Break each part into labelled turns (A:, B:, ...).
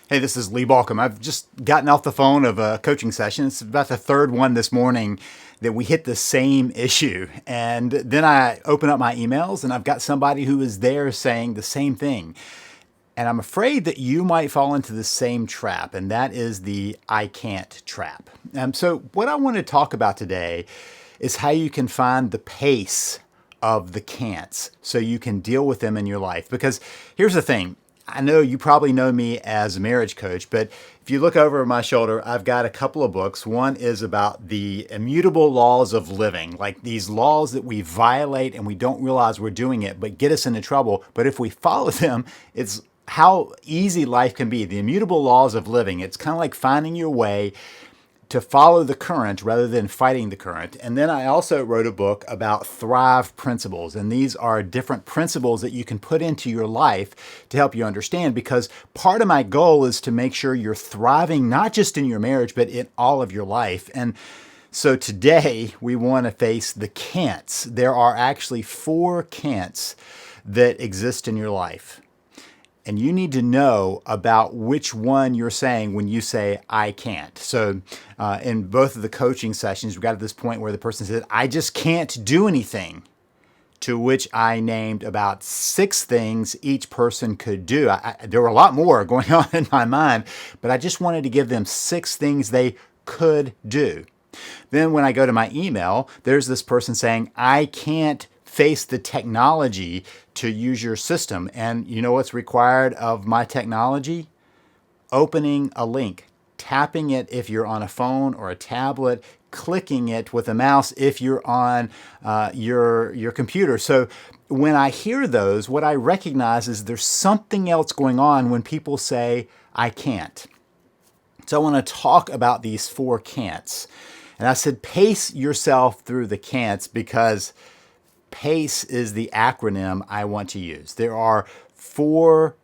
A: Hey, this is Lee Balcom. I've just gotten off the phone of a coaching session. It's about the third one this morning that we hit the same issue. And then I open up my emails and I've got somebody who is there saying the same thing. And I'm afraid that you might fall into the same trap, and that is the I can't trap. So, what I want to talk about today is how you can find the pace of the can'ts so you can deal with them in your life. Because here's the thing, I know you probably know me as a marriage coach, but if you look over my shoulder, I've got a couple of books. One is about the immutable laws of living, like these laws that we violate and we don't realize we're doing it, but get us into trouble. But if we follow them, it's how easy life can be. The immutable laws of living. It's kind of like finding your way to follow the current rather than fighting the current. And then I also wrote a book about Thrive principles. And these are different principles that you can put into your life to help you understand, because part of my goal is to make sure you're thriving, not just in your marriage, but in all of your life. And so today we want to face the can'ts. There are actually 4 can'ts that exist in your life. And you need to know about which one you're saying when you say, I can't. So in both of the coaching sessions, we got to this point where the person said, I just can't do anything. To which I named about 6 things each person could do. There were a lot more going on in my mind, but I just wanted to give them 6 things they could do. Then when I go to my email, there's this person saying, I can't face the technology to use your system. And you know what's required of my technology? Opening a link, tapping it if you're on a phone or a tablet, clicking it with a mouse if you're on your computer. So when I hear those, what I recognize is there's something else going on when people say, I can't. So I want to talk about these 4 can'ts. And I said, pace yourself through the can'ts because PACE is the acronym I want to use. There are 4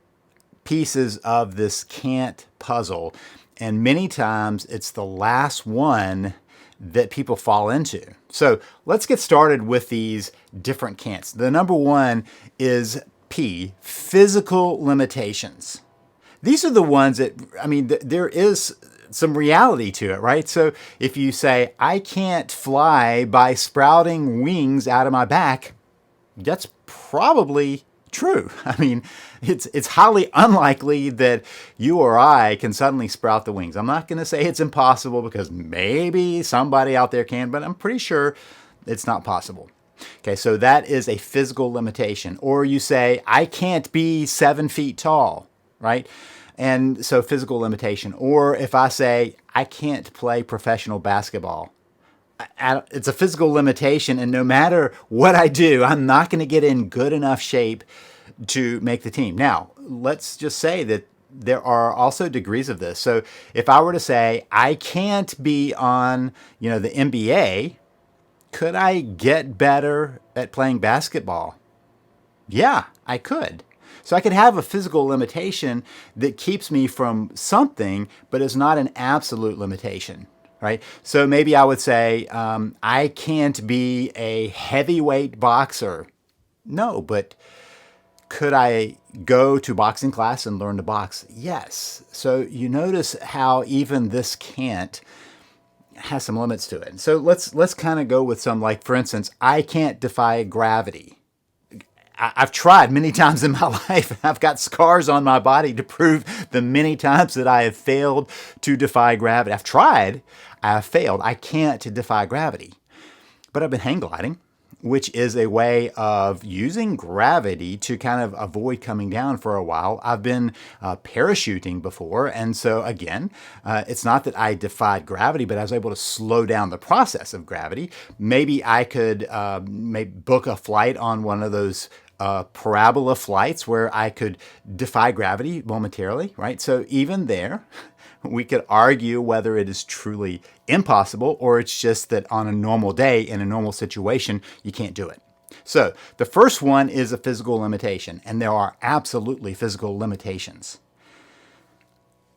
A: pieces of this can't puzzle, and many times it's the last one that people fall into. So let's get started with these different can'ts. The number one is P, physical limitations. These are the ones that, there is some reality to it, right? So if you say, I can't fly by sprouting wings out of my back, that's probably true. It's highly unlikely that you or I can suddenly sprout the wings. I'm not going to say it's impossible because maybe somebody out there can, but I'm pretty sure it's not possible. Okay, so that is a physical limitation. Or you say, I can't be 7 feet tall, right? And so physical limitation. Or if I say, I can't play professional basketball, it's a physical limitation. And no matter what I do, I'm not going to get in good enough shape to make the team. Now, let's just say that there are also degrees of this. So if I were to say, I can't be on, the NBA, could I get better at playing basketball? Yeah, I could. So I could have a physical limitation that keeps me from something, but is not an absolute limitation, right? So maybe I would say, I can't be a heavyweight boxer. No, but could I go to boxing class and learn to box? Yes. So you notice how even this can't has some limits to it. So let's kind of go with some, like, for instance, I can't defy gravity. I've tried many times in my life. I've got scars on my body to prove the many times that I have failed to defy gravity. I've tried, I have failed. I can't defy gravity. But I've been hang gliding, which is a way of using gravity to kind of avoid coming down for a while. I've been parachuting before. And so again, it's not that I defied gravity, but I was able to slow down the process of gravity. Maybe I could book a flight on one of those parabola flights where I could defy gravity momentarily, right? So even there, we could argue whether it is truly impossible or it's just that on a normal day in a normal situation, you can't do it. So the first one is a physical limitation, and there are absolutely physical limitations.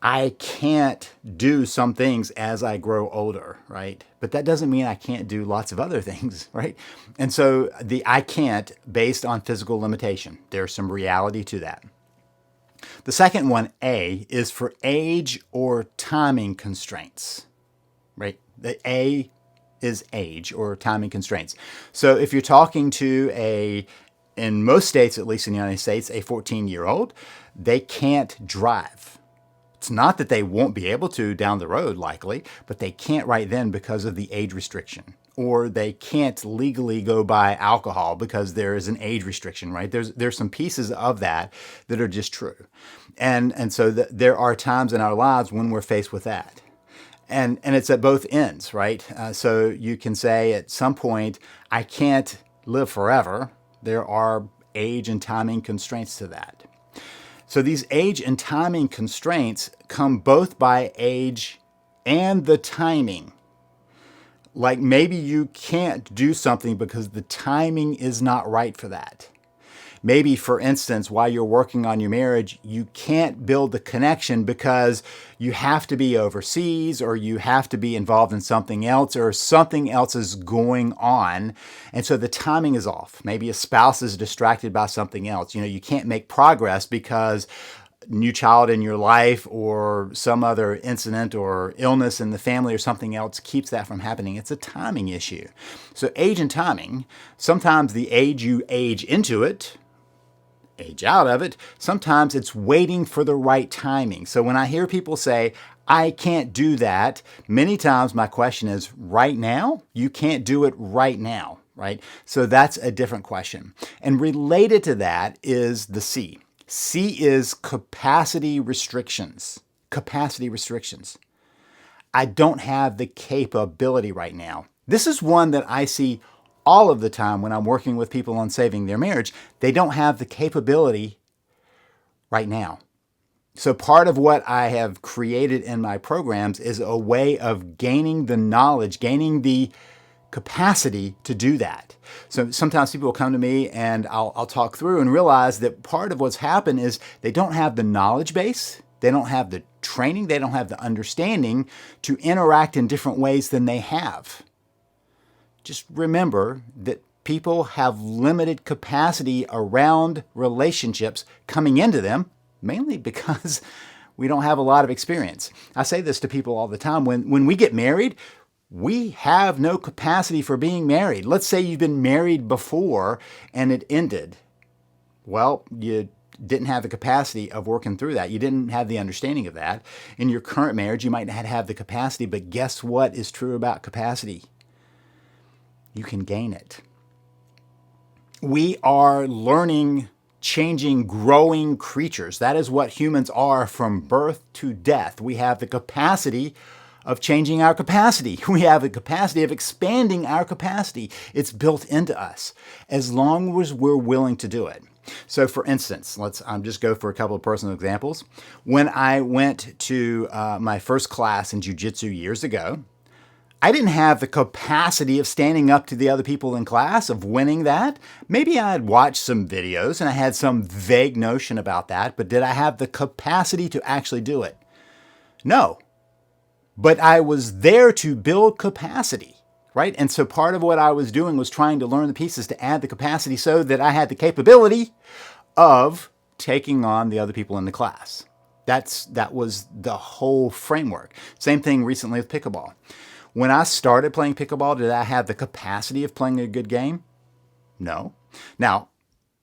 A: I can't do some things as I grow older, right? But that doesn't mean I can't do lots of other things, right? And so the I can't based on physical limitation. There's some reality to that. The second one, A, is for age or timing constraints, right? The A is age or timing constraints. So if you're talking to in most states, at least in the United States, a 14-year-old, they can't drive. It's not that they won't be able to down the road, likely, but they can't right then because of the age restriction. Or they can't legally go buy alcohol because there is an age restriction, right? There's some pieces of that are just true. And so there are times in our lives when we're faced with that. And it's at both ends, right? So you can say at some point, I can't live forever. There are age and timing constraints to that. So these age and timing constraints come both by age and the timing. Like maybe you can't do something because the timing is not right for that. Maybe, for instance, while you're working on your marriage, you can't build the connection because you have to be overseas or you have to be involved in something else or something else is going on. And so the timing is off. Maybe a spouse is distracted by something else. You can't make progress because new child in your life or some other incident or illness in the family or something else keeps that from happening. It's a timing issue. So age and timing, sometimes the age you age into it, age out of it, sometimes it's waiting for the right timing. So when I hear people say, I can't do that, many times my question is, right now? You can't do it right now, right? So that's a different question. And related to that is the C. C is capacity restrictions. Capacity restrictions. I don't have the capability right now. This is one that I see all of the time when I'm working with people on saving their marriage. They don't have the capability right now. So part of what I have created in my programs is a way of gaining the knowledge, gaining the capacity to do that. So sometimes people will come to me and I'll talk through and realize that part of what's happened is they don't have the knowledge base, they don't have the training, they don't have the understanding to interact in different ways than they have. Just remember that people have limited capacity around relationships coming into them, mainly because we don't have a lot of experience. I say this to people all the time. When we get married, we have no capacity for being married. Let's say you've been married before and it ended. Well, you didn't have the capacity of working through that. You didn't have the understanding of that. In your current marriage, you might not have the capacity, but guess what is true about capacity? You can gain it. We are learning, changing, growing creatures. That is what humans are from birth to death. We have the capacity of changing our capacity. We have the capacity of expanding our capacity. It's built into us as long as we're willing to do it. So for instance, let's just go for a couple of personal examples. When I went to my first class in jiu-jitsu years ago, I didn't have the capacity of standing up to the other people in class, of winning that. Maybe I had watched some videos and I had some vague notion about that, but did I have the capacity to actually do it? No. But I was there to build capacity, right? And so part of what I was doing was trying to learn the pieces to add the capacity so that I had the capability of taking on the other people in the class. That was the whole framework. Same thing recently with pickleball. When I started playing pickleball, did I have the capacity of playing a good game? No. Now,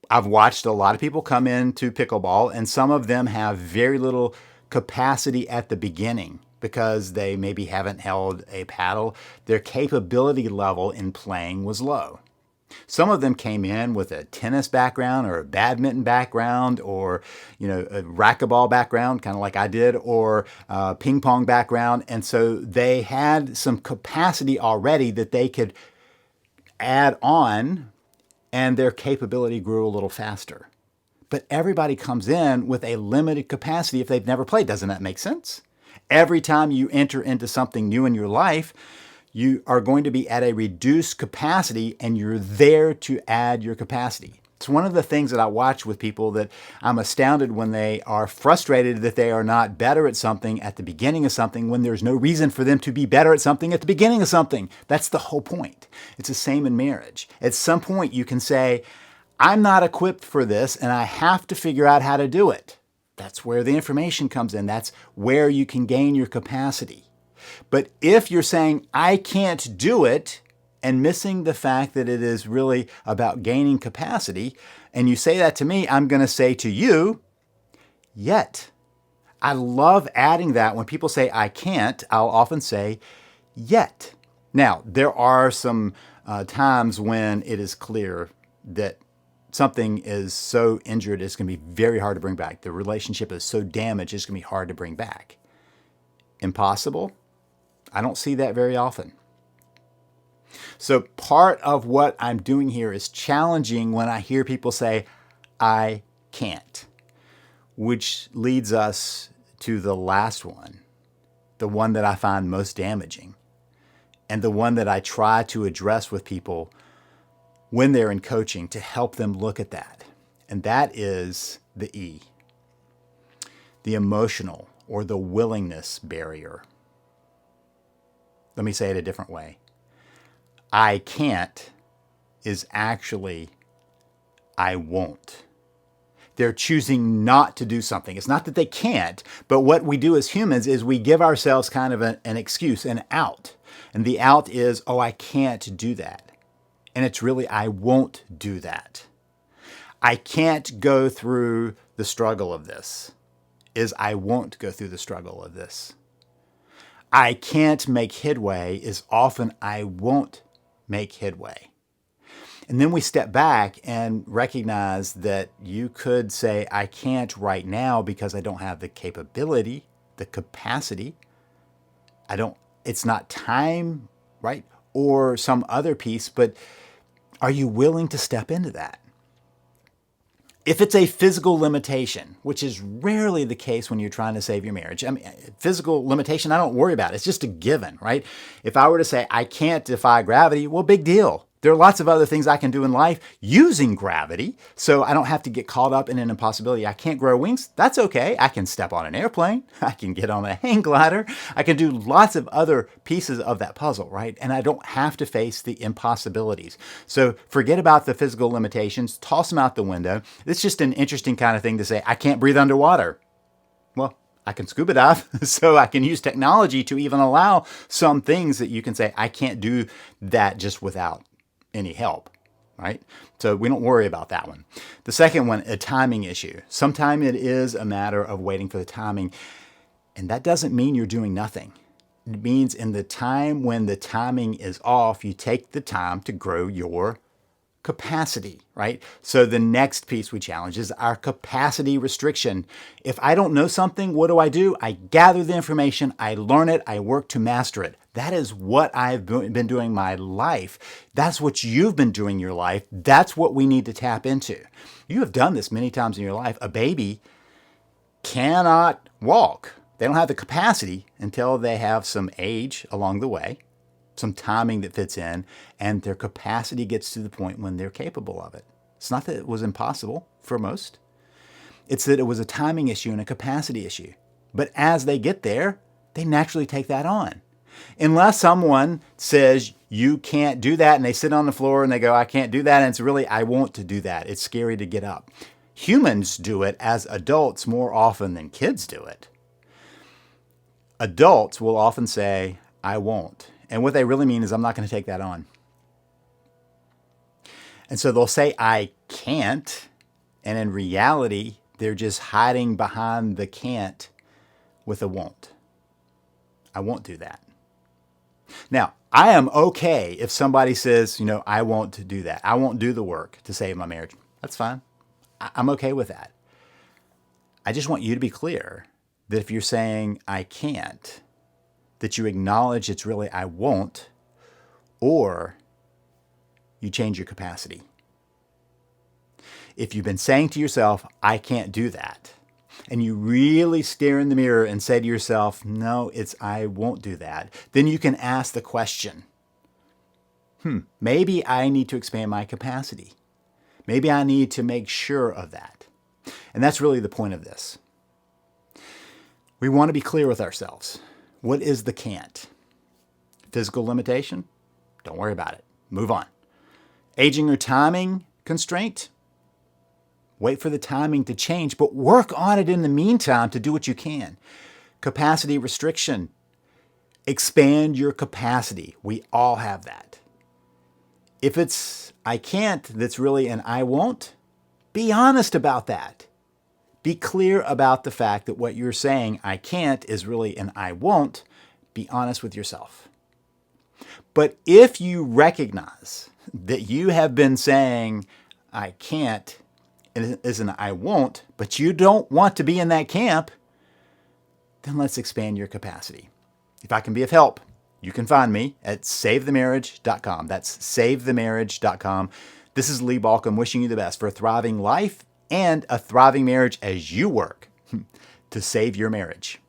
A: I've watched a lot of people come into pickleball, and some of them have very little capacity at the beginning because they maybe haven't held a paddle. Their capability level in playing was low. Some of them came in with a tennis background or a badminton background or, a racquetball background, kind of like I did, or a ping pong background. And so they had some capacity already that they could add on, and their capability grew a little faster. But everybody comes in with a limited capacity if they've never played. Doesn't that make sense? Every time you enter into something new in your life, you are going to be at a reduced capacity and you're there to add your capacity. It's one of the things that I watch with people that I'm astounded when they are frustrated that they are not better at something at the beginning of something when there's no reason for them to be better at something at the beginning of something. That's the whole point. It's the same in marriage. At some point you can say, I'm not equipped for this and I have to figure out how to do it. That's where the information comes in. That's where you can gain your capacity. But if you're saying, I can't do it, and missing the fact that it is really about gaining capacity, and you say that to me, I'm going to say to you, yet. I love adding that. When people say, I can't, I'll often say, yet. Now, there are some times when it is clear that something is so injured it's going to be very hard to bring back. The relationship is so damaged it's going to be hard to bring back. Impossible? I don't see that very often. So part of what I'm doing here is challenging when I hear people say, I can't, which leads us to the last one, the one that I find most damaging, and the one that I try to address with people when they're in coaching to help them look at that. And that is the E, the emotional or the willingness barrier. Let me say it a different way. I can't is actually I won't. They're choosing not to do something. It's not that they can't, but what we do as humans is we give ourselves kind of an excuse, an out. And the out is, oh, I can't do that. And it's really, I won't do that. I can't go through the struggle of this, is I won't go through the struggle of this. I can't make headway is often I won't make headway. And then we step back and recognize that you could say, I can't right now because I don't have the capability, the capacity. It's not time, right? Or some other piece, but are you willing to step into that? If it's a physical limitation, which is rarely the case when you're trying to save your marriage, I mean, physical limitation, I don't worry about it. It's just a given, right? If I were to say, I can't defy gravity, well, big deal. There are lots of other things I can do in life using gravity, so I don't have to get caught up in an impossibility. I can't grow wings. That's okay. I can step on an airplane. I can get on a hang glider. I can do lots of other pieces of that puzzle, right? And I don't have to face the impossibilities. So forget about the physical limitations. Toss them out the window. It's just an interesting kind of thing to say, I can't breathe underwater. Well, I can scuba dive, so I can use technology to even allow some things that you can say, I can't do that just without any help, right? So we don't worry about that one. The second one, a timing issue. Sometimes it is a matter of waiting for the timing, and that doesn't mean you're doing nothing. It means in the time when the timing is off, you take the time to grow your capacity, right? So the next piece we challenge is our capacity restriction. If I don't know something, what do? I gather the information, I learn it, I work to master it. That is what I've been doing my life. That's what you've been doing your life. That's what we need to tap into. You have done this many times in your life. A baby cannot walk. They don't have the capacity until they have some age along the way, some timing that fits in, and their capacity gets to the point when they're capable of it. It's not that it was impossible for most. It's that it was a timing issue and a capacity issue. But as they get there, they naturally take that on. Unless someone says, you can't do that, and they sit on the floor and they go, I can't do that, and it's really, I want to do that. It's scary to get up. Humans do it as adults more often than kids do it. Adults will often say, I won't. And what they really mean is, I'm not going to take that on. And so they'll say, I can't. And in reality, they're just hiding behind the can't with a won't. I won't do that. Now, I am okay if somebody says, I won't do that. I won't do the work to save my marriage. That's fine. I'm okay with that. I just want you to be clear that if you're saying, I can't, that you acknowledge it's really I won't, or you change your capacity. If you've been saying to yourself, I can't do that, and you really stare in the mirror and say to yourself, no, it's I won't do that, then you can ask the question, maybe I need to expand my capacity. Maybe I need to make sure of that. And that's really the point of this. We want to be clear with ourselves. What is the can't? Physical limitation? Don't worry about it. Move on. Aging or timing constraint? Wait for the timing to change, but work on it in the meantime to do what you can. Capacity restriction. Expand your capacity. We all have that. If it's I can't that's really an I won't, be honest about that. Be clear about the fact that what you're saying, I can't, is really an I won't. Be honest with yourself. But if you recognize that you have been saying, I can't, is an I won't, but you don't want to be in that camp, then let's expand your capacity. If I can be of help, you can find me at savethemarriage.com. That's savethemarriage.com. This is Lee Balcom wishing you the best for a thriving life and a thriving marriage as you work to save your marriage.